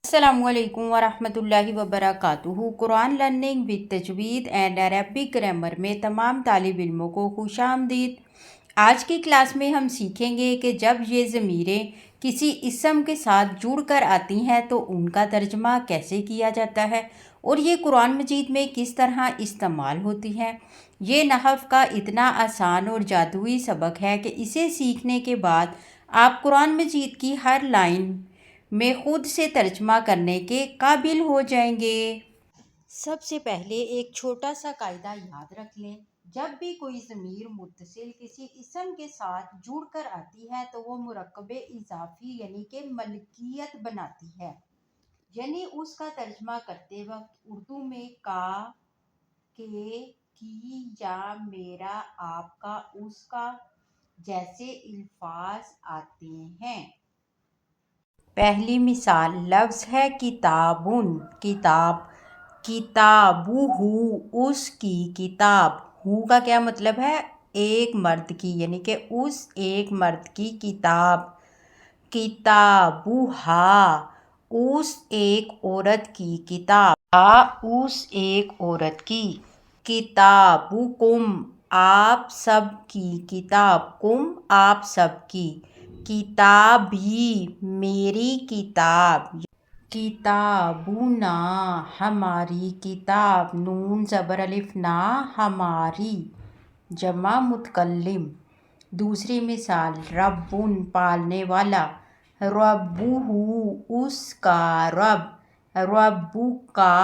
السلام علیکم ورحمۃ اللہ وبرکاتہ۔ Quran learning with Tajweed and Arabic grammar میں تمام طالب علموں کو خوش آمدید۔ آج کی کلاس میں ہم سیکھیں گے کہ جب یہ ضمیریں کسی اسم کے ساتھ جڑ کر آتی ہیں تو ان کا ترجمہ کیسے کیا جاتا ہے اور یہ قرآن مجید میں کس طرح استعمال ہوتی ہے۔ یہ نحو کا اتنا آسان اور جادوئی سبق ہے کہ اسے سیکھنے کے بعد آپ قرآن مجید کی ہر لائن میں خود سے ترجمہ کرنے کے قابل ہو جائیں گے۔ سب سے پہلے ایک چھوٹا سا قاعدہ یاد رکھ لیں، جب بھی کوئی ضمیر متصل کسی اسم کے ساتھ جڑ کر آتی ہے تو وہ مرکب اضافی یعنی کہ ملکیت بناتی ہے، یعنی اس کا ترجمہ کرتے وقت اردو میں کا، کے، کی یا میرا، آپ کا، اس کا جیسے الفاظ آتے ہیں۔ پہلی مثال لفظ ہے کتابٌ، کتاب، کتابہ، اس کی کتاب۔ ہو کا کیا مطلب ہے؟ ایک مرد کی، یعنی کہ اس ایک مرد کی کتاب۔ کتابہا، اس ایک عورت کی کتاب، اس ایک عورت کی۔ کتابکم، آپ سب کی کتاب، کم آپ سب کی۔ کتابی، میری کتاب۔ کتابنا، ہماری کتاب، نون زبر الف نا، ہماری، جمع متکلم۔ دوسری مثال رب، پالنے والا، ربہ، اس کا رب، ربکا،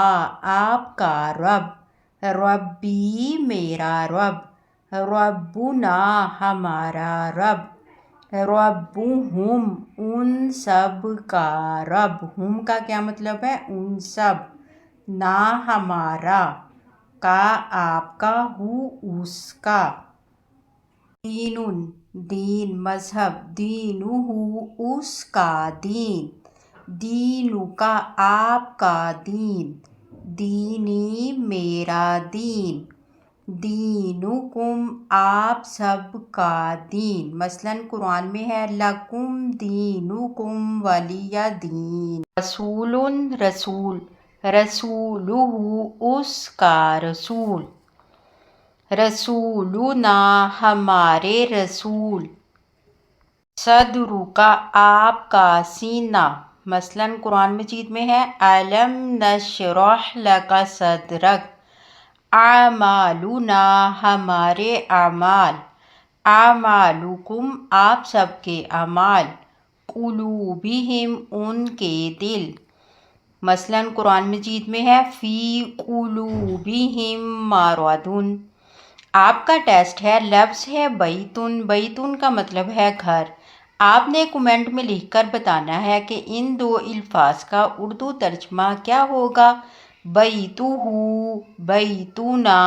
آپ کا رب، ربی، میرا رب، ربنا، ہمارا رب، ربہم، ان سب کا رب۔ ہم کا کیا مطلب ہے؟ ان سب۔ نا، ہمارا، کا، آپ کا، ہو، اس کا۔ دین، دین، مذہب، دینہ، اس کا دین، دینک، آپ کا دین، دینی، میرا دین، دینکم، آپ سب کا دین۔ مثلاً قرآن میں ہے لکم دینکم ولیہ دین۔ رسول، رسول، رسولہ، اس کا رسول، رسولنا، ہمارے رسول۔ صدرک، آپ کا سینہ۔ مثلاً قرآن مجید میں ہے الم نشرح لک صدرک۔ اعمالنا، ہمارے اعمال۔ اعمالکم، آپ سب کے اعمال۔ قلوبہم، ان کے دل۔ مثلاً قرآن مجید میں ہے فی قلوبہم مرض۔ آپ کا ٹیسٹ ہے، لفظ ہے بیتن، بیتن کا مطلب ہے گھر۔ آپ نے کومنٹ میں لکھ کر بتانا ہے کہ ان دو الفاظ کا اردو ترجمہ کیا ہوگا؟ بیتہ، بیتنا۔